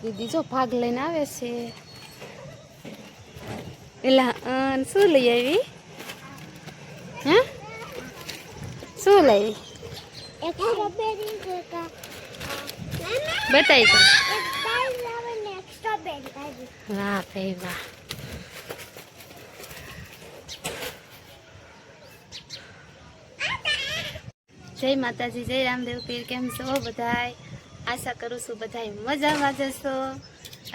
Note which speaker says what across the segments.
Speaker 1: દીદી જો ભાગ લઈને આવે છે. એલા શું લઈ આવી? હે શું લઈ? બતાવી તો. વાહ ભાઈ વાહ. જય માતાજી, જય રામદેવ પીર. કેમ છો બધાય? આશા કરું છું બધાય મજામાં જશો.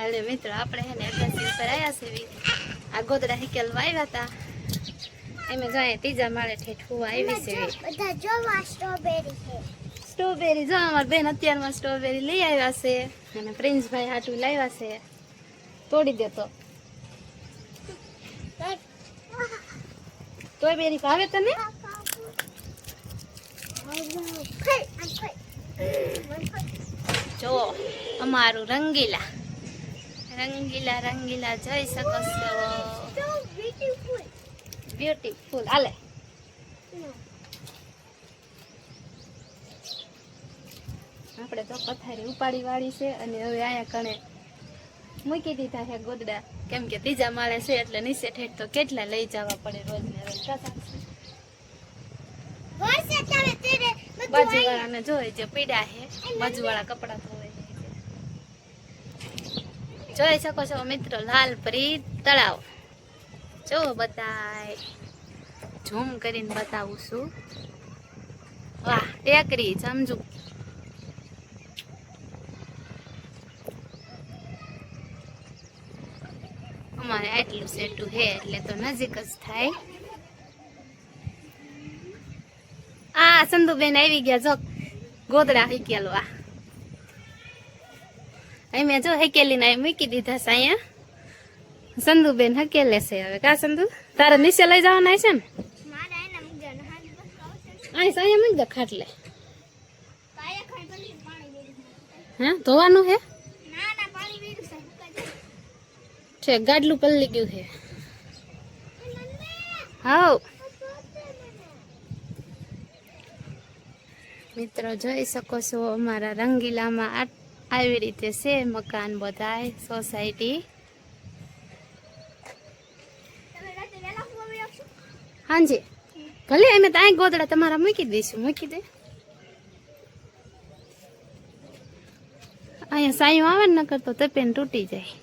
Speaker 1: અને મિત્રો આપણે હે ને અગાસી ઉપર આવ્યા છે. આ ગોદડા હિકેલવા આવ્યા હતા. એમે જાય ત્રીજા માળે ઠેઠ હું આવી છે.
Speaker 2: બધા જોવા સ્ટ્રોબેરી છે.
Speaker 1: સ્ટ્રોબેરી જો અમાર બેન અત્યારમાં સ્ટ્રોબેરી લઈ આવ્યા છે. અને પ્રિન્સભાઈ હાટું લાવ્યા છે. તોડી દેતો તોય બેરી ભાવે તને? જો અમારું રંગીલા રંગીલા રંગીલા જોઈ શકો છો. બ્યુટીફુલ. હાલે આપણે તો પથારી ઉપાડી વાળી છે. અને હવે અહીંયા કણે મૂકી દીધા છે ગોદડા. કેમ કે ત્રીજા માળે છે એટલે નીચે ઠેઠ તો કેટલા લઈ જવા પડે રોજ ને રોજ. બાજુવાળાને જોઈ જે પીડા છે. બાજુવાળા કપડા ધોવે જોઈ શકો છો મિત્રો. લાલપરી તળાવ જો બતાય ઝૂમ કરીને બતાવું છું. વાહ ટેકરી સમજુ. અમારે આટલું સેટું હે એટલે તો નજીક જ થાય. આ સંધુબેન આવી ગયા જો ગોદડા હિકેલવા. અમે જો હેકેલી ને મૂકી દીધા છે અહીંયા. સંધુબેન હકેલે છે હવે. કા સંધુ તારે નીચે લઈ જવાના છે ને? અહીંયા મૂકી દે ખાટલે. હા ધોવાનું હે છે. ગાડલું પલ્લી ગયું છે. હાઉ મિત્રો જોઈ શકો છો અમારા રંગીલામાં આવી રીતે છે મકાન બધાય સોસાયટી. હાજી ભલે અમે ત્યાં ગોદડા તમારા મૂકી દઈશું. મૂકી દે. અહીંયા સાયું આવે ને નકર તો તપેન તૂટી જાય.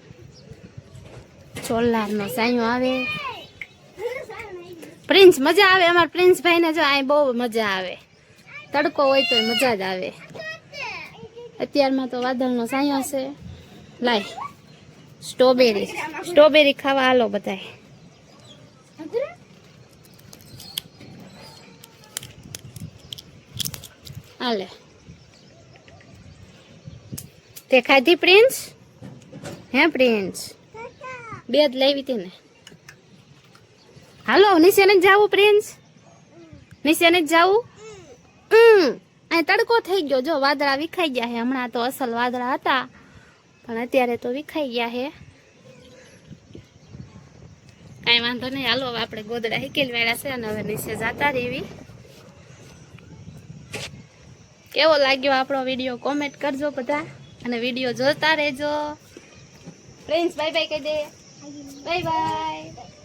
Speaker 1: સોલારનો સાયું આવે. પ્રિન્સ મજા આવે. અમારા પ્રિન્સભાઈ ને જો અહીં બહુ મજા આવે. તડકો હોય તો મજા જ આવે. અત્યારમાં તો વાદળનો સાયો છે. લાય સ્ટ્રોબેરી ખાવા હાલો બધાય. હાલે તે ખાધી પ્રિન્સ? હે પ્રિન્સ બે જ લાવી હતી ને. હાલો નીચે નથી જવું પ્રિન્સ? નીચે નથી જવું? અહીં તડકો થઈ ગયો. જો વાદળા વિખાઈ ગયા છે. હમણાં તો અસલ વાદળા હતા પણ અત્યારે તો વિખાઈ ગયા છે. કાંઈ વાંધો નહીં. હાલો હવે આપણે ગોદડા હિકેલ વાળા છે અને હવે નીચે જતા રહેવી. કેવો લાગ્યો આપણો વિડીયો કોમેન્ટ કરજો બધા. અને વિડીયો જોતા રહેજો. ફ્રેન્ડ્સ બાય બાય કહી દે. Bye bye.